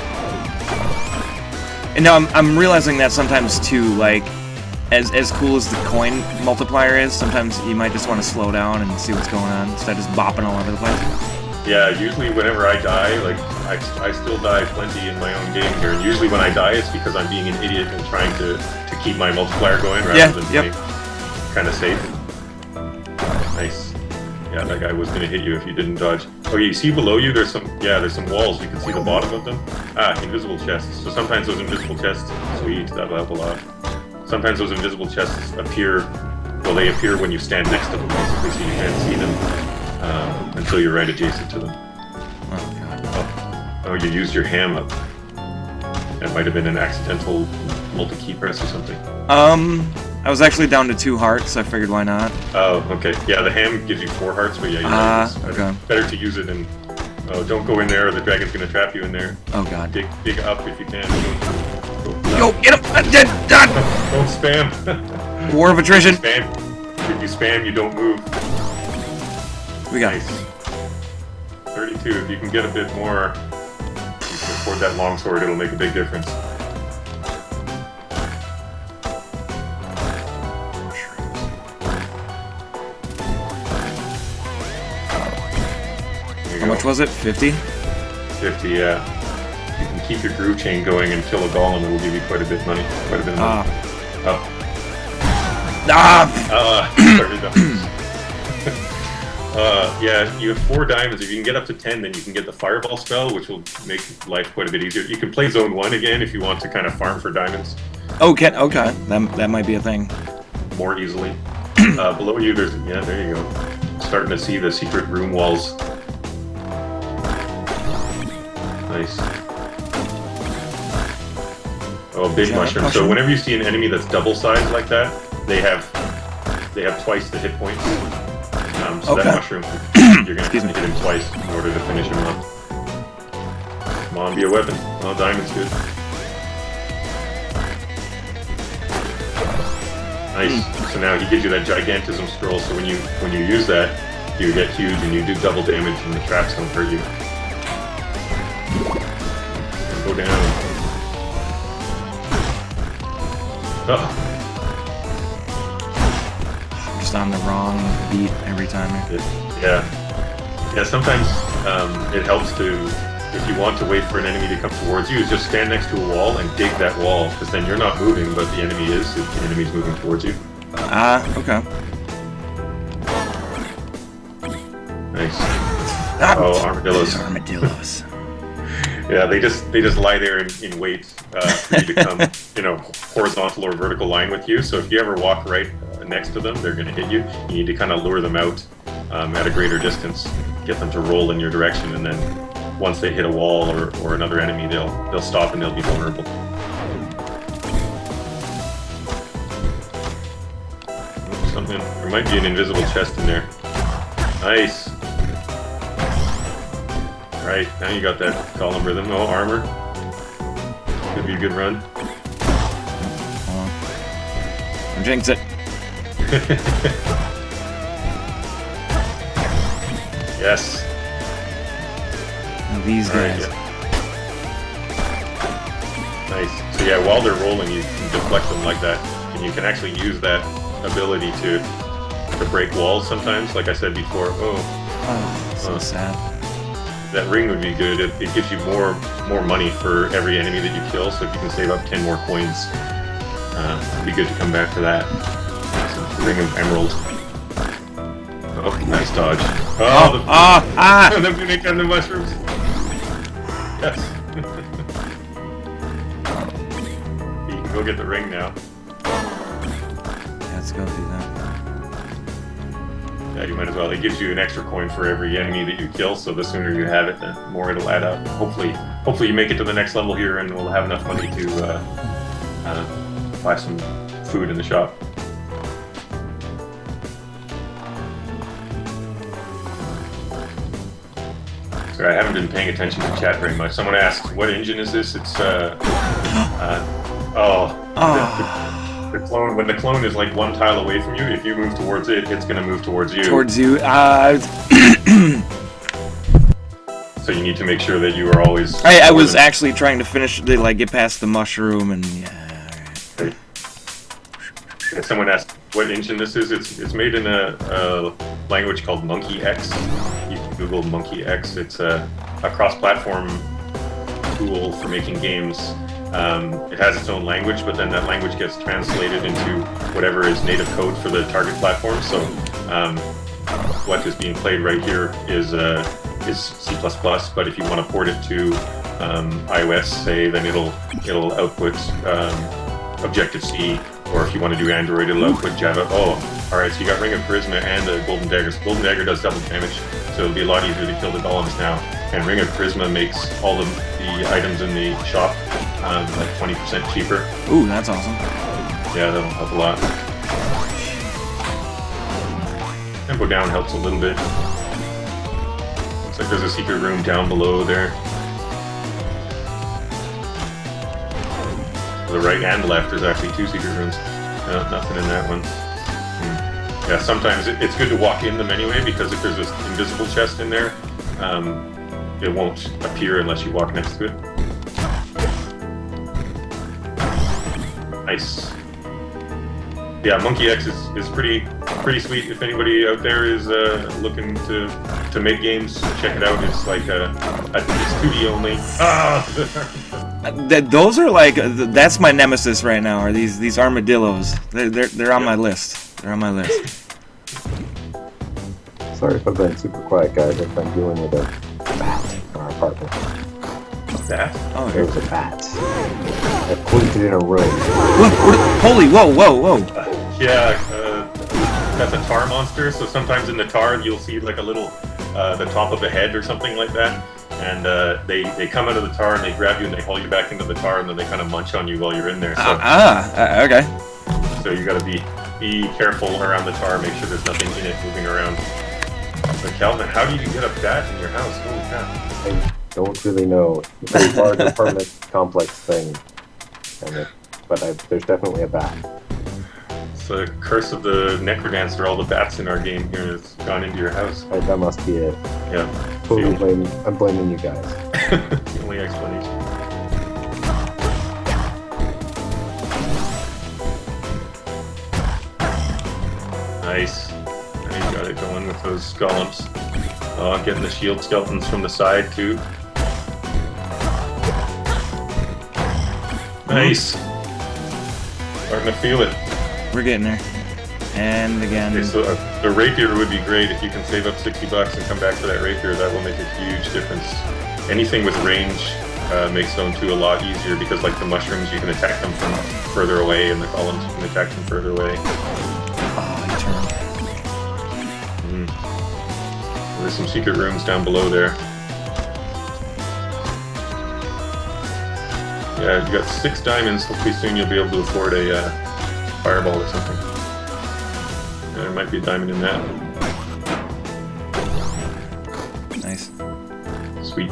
And now I'm realizing that sometimes too, like, as cool as the coin multiplier is, sometimes you might just want to slow down and see what's going on instead of just bopping all over the place. Yeah, usually whenever I die, like, I still die plenty in my own game here, and usually when I die it's because I'm being an idiot and trying to keep my multiplier going rather than being kind of safe. Nice. Yeah, that guy was going to hit you if you didn't dodge. Oh, you see below you, there's some walls. You can see the bottom of them. Ah, invisible chests. So sometimes those invisible chests, sweet, that'll help a lot. Sometimes those invisible chests appear, well, they appear when you stand next to them, basically, so you can't see them until you're right adjacent to them. Oh, God. Oh, you used your ham up. That might have been an accidental multi-key press or something. I was actually down to 2 hearts, so I figured why not. Oh, okay. Yeah, the ham gives you 4 hearts, but yeah, it's better to use it and... Oh, don't go in there or the dragon's gonna trap you in there. Oh, God. Dig up if you can. Yo, get him! I'm dead! Done! Don't spam! War of attrition! If you spam, you don't move. We got nice. 32. If you can get a bit more, you can afford that longsword, it'll make a big difference. How much was it? 50? 50, yeah. You can keep your groove chain going and kill a golem, it will give you quite a bit of money. Yeah, you have 4 diamonds. If you can get up to 10, then you can get the fireball spell, which will make life quite a bit easier. You can play Zone 1 again if you want to kind of farm for diamonds. Okay. That might be a thing. More easily. Below you, there you go. Starting to see the secret room walls. Nice. Oh, big mushroom. So whenever you see an enemy that's double sized like that, they have twice the hit points. So that mushroom, you're gonna have to hit him twice in order to finish him off. Come on, be a weapon. Oh, diamond's good. Nice. So now he gives you that gigantism scroll. So when you use that, you get huge and you do double damage, and the traps don't hurt you. Go down. Oh. Just on the wrong beat every time. Yeah. Sometimes it helps to, if you want to wait for an enemy to come towards you, is just stand next to a wall and dig that wall, because then you're not moving, but the enemy is, if the enemy's moving towards you. Okay. Nice. Oh, armadillos. Armadillos. Yeah, they just lie there in wait for you to come, horizontal or vertical line with you. So if you ever walk right next to them, they're going to hit you. You need to kind of lure them out at a greater distance, get them to roll in your direction, and then once they hit a wall or another enemy, they'll stop and they'll be vulnerable. And there might be an invisible chest in there. Nice. Alright, now you got that column rhythm. Oh, armor. Could be a good run. Jinx it. Yes. And these guys. Right, yeah. Nice. So yeah, while they're rolling, you can deflect them like that, and you can actually use that ability to break walls sometimes. Like I said before. Oh, So sad. that ring would be good. It gives you more money for every enemy that you kill. So if you can save up 10 more coins, it'd be good to come back to that. So, ring of emerald. Oh, nice dodge. Oh, the mimic on the mushrooms. Yes. You can go get the ring now. Yeah, let's go do that. Yeah, you might as well. It gives you an extra coin for every enemy that you kill, so the sooner you have it, the more it'll add up. Hopefully you make it to the next level here, and we'll have enough money to buy some food in the shop. Sorry, I haven't been paying attention to chat very much. Someone asked, what engine is this? It's, the clone, when the clone is like one tile away from you, if you move towards it, it's going to move towards you. Towards you. So you need to make sure that you are always... I was actually trying to finish, get past the mushroom, and yeah, alright. And someone asked what engine this is. It's made in a language called Monkey X. You can Google Monkey X. It's a cross-platform tool for making games. It has its own language, but then that language gets translated into whatever is native code for the target platform. So what is being played right here is C++, but if you want to port it to iOS, say, then it'll output Objective-C, or if you want to do Android, it'll output Java. Oh, alright, so you got Ring of Charisma and a Golden Dagger. So Golden Dagger does double damage, so it'll be a lot easier to kill the golems now. And Ring of Charisma makes all the items in the shop like 20% cheaper. Ooh, that's awesome. Yeah, that'll help a lot. Tempo down helps a little bit. Looks like there's a secret room down below there. To the right and left, there's actually two secret rooms. No, nothing in that one. Yeah, sometimes it's good to walk in them anyway, because if there's this invisible chest in there, it won't appear unless you walk next to it. Nice. Yeah, Monkey X is pretty sweet. If anybody out there is looking to make games, check it out. It's like it's 2D only. Those are like, that's my nemesis right now. Are these armadillos? They're on my list. They're on my list. Sorry if I've been super quiet, guys. I've been dealing with a bat in our apartment. That? Oh, There was a bat. I pointed in a room. Holy, whoa. Yeah, that's a tar monster. So sometimes in the tar you'll see like a little, the top of the head or something like that. And they come out of the tar and they grab you and they haul you back into the tar, and then they kind of munch on you while you're in there. So, okay. So you gotta be careful around the tar, make sure there's nothing in it moving around. But Calvin, how do you get a bat in your house? Holy cow. I don't really know. It's a large apartment complex thing. But there's definitely a bat. It's the curse of the Necrodancer. All the bats in our game here has gone into your house. That must be it. Yeah. I'm blaming you guys. The only explanation. Nice. Now you got it going with those golems. Oh, getting the shield skeletons from the side too. Nice. Starting to feel it. We're getting there. And again. Okay, so the rapier would be great if you can save up $60 and come back to that rapier. That will make a huge difference. Anything with range makes Zone 2 a lot easier, because like the mushrooms, you can attack them from further away, and the golems, you can attack them further away. There's some secret rooms down below there. Yeah, you got 6 diamonds. Hopefully soon you'll be able to afford a fireball or something. There might be a diamond in that. Nice. Sweet.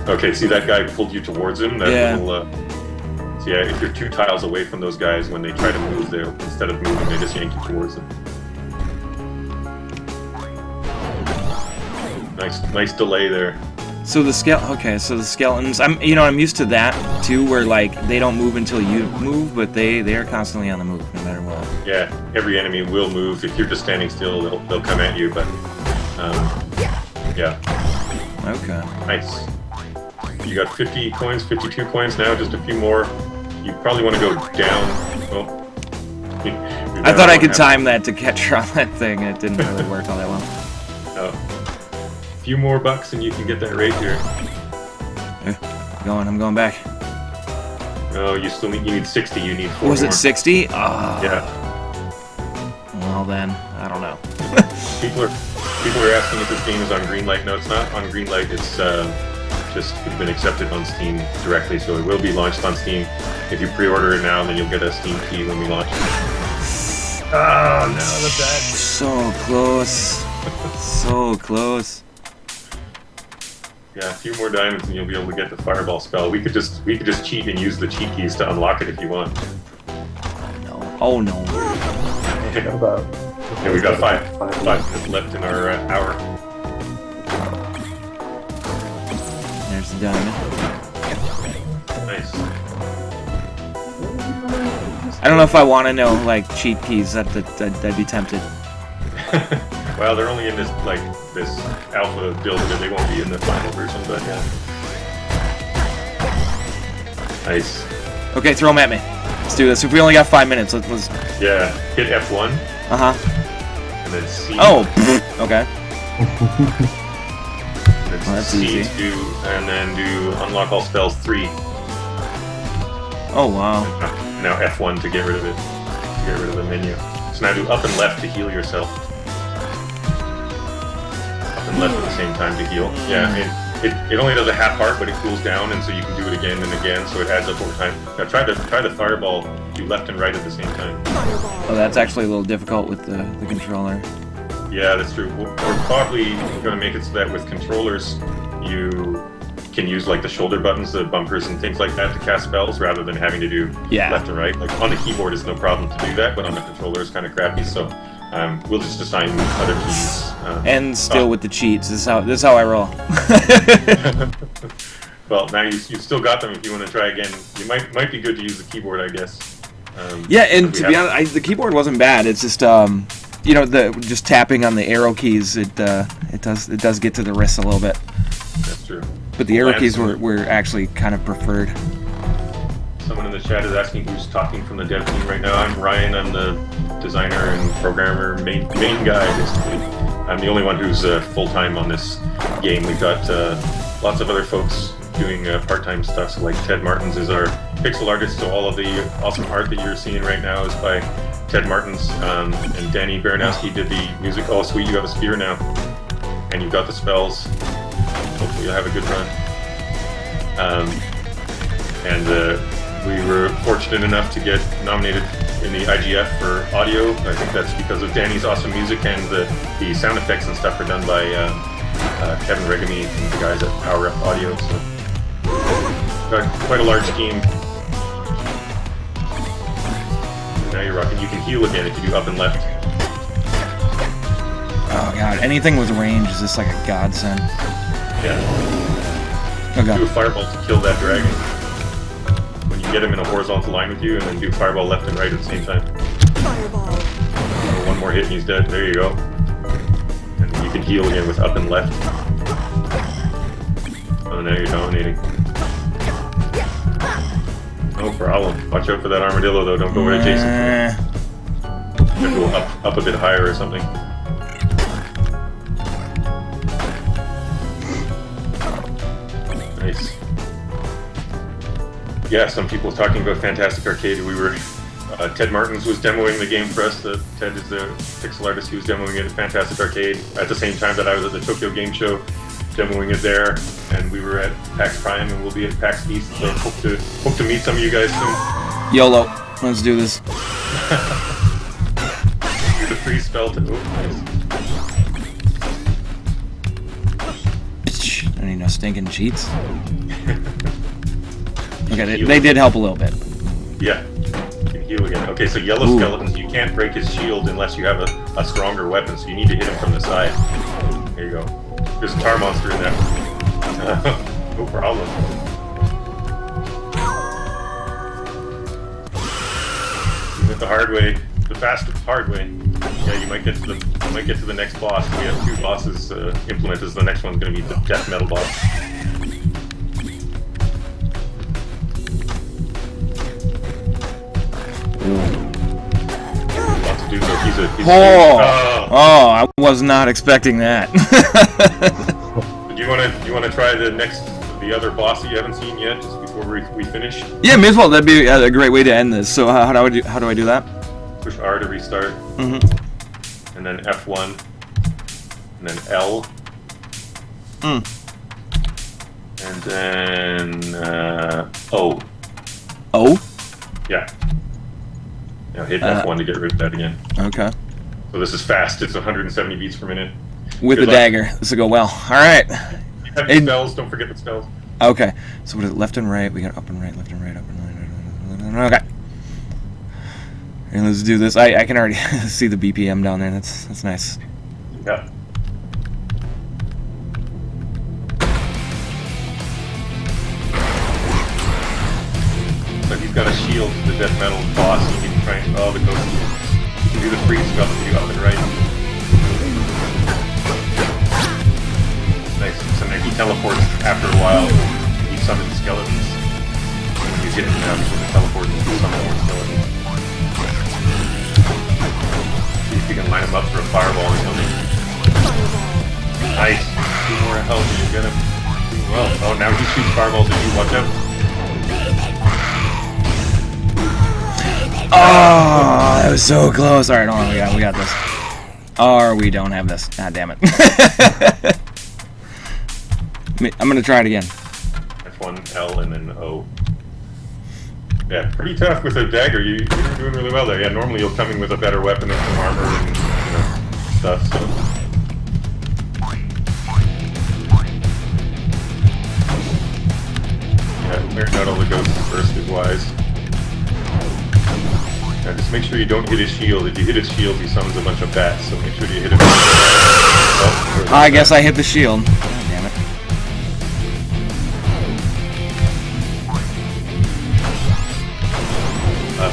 Okay, see that guy pulled you towards him? That Yeah. little, so yeah, if you're 2 tiles away from those guys, when they try to move, they'll, instead of moving, they just yank you towards them. Nice delay there. So the skeletons. I'm used to that too, where like they don't move until you move, but they are constantly on the move no matter what. Yeah, every enemy will move. If you're just standing still, they'll come at you. But yeah. Okay. Nice. You got 50 coins, 52 coins now. Just a few more. You probably want to go down. Oh. I thought I could time that to catch her on that thing, and it didn't really work all that well. Oh. Few more bucks and you can get that right here. I'm going back. No, you need 60. You need 4 Was more. it 60? Oh. Yeah. Well then, I don't know. People are asking if this game is on Greenlight. No, it's not on Greenlight. It's just been accepted on Steam directly, so it will be launched on Steam. If you pre-order it now, then you'll get a Steam key when we launch it. Oh no, the bad. So close. So close. Yeah, a few more diamonds and you'll be able to get the fireball spell. We could just cheat and use the cheat keys to unlock it if you want. No. Oh no. How about? Yeah, we got 5 minutes left in our hour. There's the diamond. Nice. I don't know if I want to know like cheat keys. I'd be tempted. Well, they're only in this alpha build, and they won't be in the final version. But yeah. Nice. Okay, throw them at me. Let's do this. If we only got 5 minutes, let's. Yeah. Hit F1. Uh huh. And then C. Oh. Okay. Well, that's C easy. and then do unlock all spells 3. Oh wow. Now F1 to get rid of it. To get rid of the menu. So now do up and left to heal yourself. Up and left at the same time to heal. Yeah, it only does a half heart, but it cools down, and so you can do it again and again, so it adds up over time. Now try the fireball, do left and right at the same time. Oh, that's actually a little difficult with the controller. Yeah, that's true. We're probably going to make it so that with controllers, you can use like the shoulder buttons, the bumpers, and things like that to cast spells, rather than having to do left and right. Like on the keyboard, it's no problem to do that, but on the controller, it's kind of crappy. So we'll just assign other keys. And still with the cheats. This is how I roll. Well, now you still got them. If you want to try again, you might be good to use the keyboard, I guess. Yeah, and to be honest, the keyboard wasn't bad. It's just just tapping on the arrow keys. It does get to the wrists a little bit. That's true. But the arrow keys were actually kind of preferred. Someone in the chat is asking who's talking from the dev team right now. I'm Ryan. I'm the designer and programmer, main guy, basically. I'm the only one who's full-time on this game. We've got lots of other folks doing part-time stuff. So like Ted Martins is our pixel artist, so all of the awesome art that you're seeing right now is by Ted Martins. And Danny Baranowski did the music. Oh, sweet, you have a spear now. And you've got the spells. Hopefully you'll have a good run. We were fortunate enough to get nominated in the IGF for audio. I think that's because of Danny's awesome music, and the sound effects and stuff are done by Kevin Regamy and the guys at Power Up Audio. So got quite a large team. And now you're rocking. You can heal again if you do up and left. Oh god, anything with range is just like a godsend. Yeah. Okay. Do a fireball to kill that dragon. When you get him in a horizontal line with you, and then do fireball left and right at the same time. Fireball. One more hit and he's dead. There you go. And you can heal again with up and left. Oh, now you're dominating. No problem. Watch out for that armadillo, though. Don't go right adjacent. You go up a bit higher or something. Nice. Yeah, some people talking about Fantastic Arcade. We were Ted Martins was demoing the game for us. Ted is the pixel artist who was demoing it at Fantastic Arcade at the same time that I was at the Tokyo Game Show demoing it there, and we were at PAX Prime, and we'll be at PAX East, so hope to meet some of you guys soon. YOLO, let's do this. freeze spell to... Oh, nice. I need no stinking cheats. Okay, they did help a little bit. Yeah. You can heal again. Okay, so yellow skeletons, you can't break his shield unless you have a stronger weapon, so you need to hit him from the side. There you go. There's a tar monster in there. No problem. You went the hard way. The fast hard way. Yeah, you might get to the next boss. We have 2 bosses implemented. So the next one's going to be the death metal boss. Lots to do. So he's I was not expecting that. Do you want to try the other boss that you haven't seen yet, just before we finish? Yeah, may as well. That'd be a great way to end this. So how do I do that? Push R to restart. And then F1. And then L. And then O. O? Yeah. Now hit F1 to get rid of that again. Okay. So this is fast. It's 170 beats per minute. With the dagger. This will go well. All right. Have the spells. Don't forget the spells. Okay. So what is it? Left and right. We got up and right, left and right, up and right. Okay. And let's do this. I can already see the BPM down there. That's nice. Yeah. So he's got a shield, the death metal boss. You can try and the ghost. You can do the freeze spell if you up and right. Nice. So then he teleports after a while. He summons skeletons. And when you hit him now, he's going to teleport and summon more skeletons. See if you can line him up for a fireball or something. Nice. 2 more health and you get him. Doing well. Oh, now he shoots fireballs at you. Watch out. Oh, that was so close. All right, hold on. We got this. Or we don't have this. God damn it. I'm gonna try it again. F1, L, and then O. Yeah, pretty tough with a dagger. You're doing really well there. Yeah, normally you'll come in with a better weapon and some armor and stuff. So. Yeah, clearing out all the ghosts first is wise. Yeah, just make sure you don't hit his shield. If you hit his shield, he summons a bunch of bats. So make sure you hit him. Oh, I guess I hit the shield. God damn it.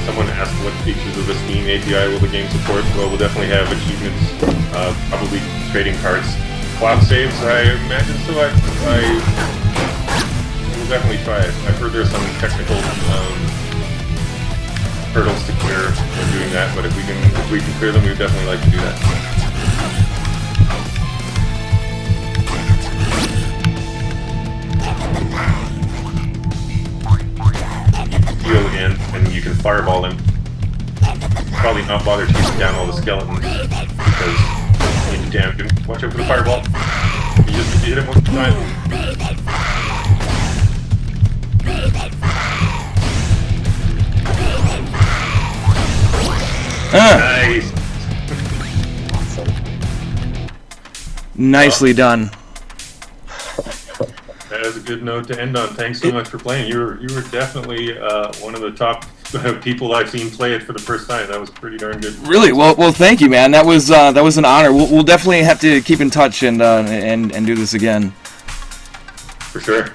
Someone asked what features of the Steam API will the game support. Well, we'll definitely have achievements, probably trading cards. Cloud saves, I imagine so. I will definitely try it. I've heard there's some technical hurdles to clear when doing that, but if we can clear them, we'd definitely like to do that. Heal again, and you can fireball him. Probably not bother chasing down all the skeletons because you need to damage him. Watch out for the fireball. You just hit him one time. Nice. Nicely done. That is a good note to end on. Thanks so much for playing. You were definitely one of the top people I've seen play it for the first time. That was pretty darn good. Really? Well, thank you, man. That was an honor. We'll definitely have to keep in touch and do this again. For sure.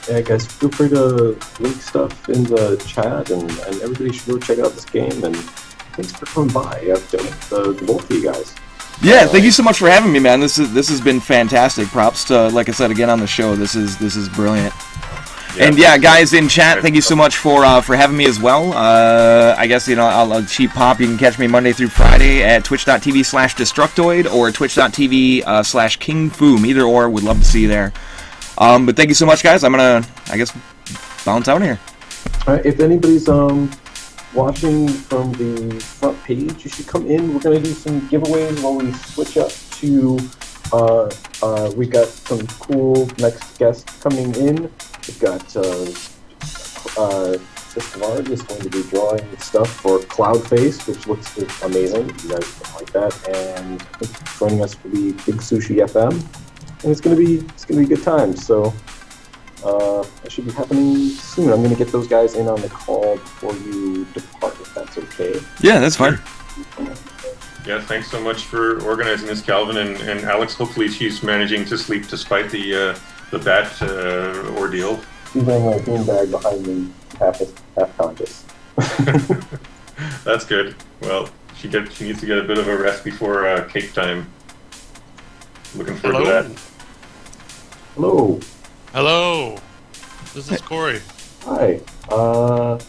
Yeah, guys, feel free to link stuff in the chat, and everybody should go check out this game. And thanks for coming by. The both of you guys. Yeah, thank you so much for having me, man. This has been fantastic. Props to, like I said again on the show. This is brilliant. Yeah. And yeah, guys in chat, thank you so much for having me as well. I guess I'll cheap pop. You can catch me Monday through Friday at twitch.tv/Destructoid or twitch.tv/KingFoom. Either or, would love to see you there. But thank you so much, guys. I'm gonna, I guess, bounce out here. All right, if anybody's watching from the front page, you should come in. We're gonna do some giveaways while we switch up to. We got some cool next guests coming in. We've got Fiskevard is going to be drawing stuff for Cloudface, which looks amazing. You guys like that, and I think joining us will be Big Sushi FM, and it's gonna be a good time. So that should be happening soon. I'm gonna get those guys in on the call before you depart, if that's okay. Yeah, that's fine. Yeah, thanks so much for organizing this, Calvin, and Alex. Hopefully, she's managing to sleep despite the bat ordeal. She's laying like a beanbag behind me, half conscious. That's good. Well, she needs to get a bit of a rest before cake time. Looking forward to that. Hello. Hello. This is Corey. Hi. I'm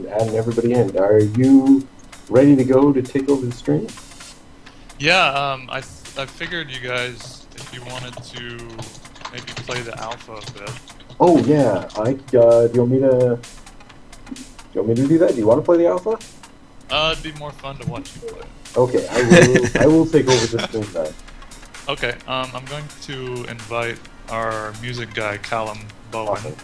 adding everybody in. Are you ready to go to take over the stream? Yeah. I figured you guys, if you wanted to maybe play the alpha a bit. Oh yeah. Do you want me to do that? Do you want to play the alpha? It'd be more fun to watch you play. Okay, I will take over the stream then. Okay. I'm going to invite our music guy, Callum Bowen. Awesome.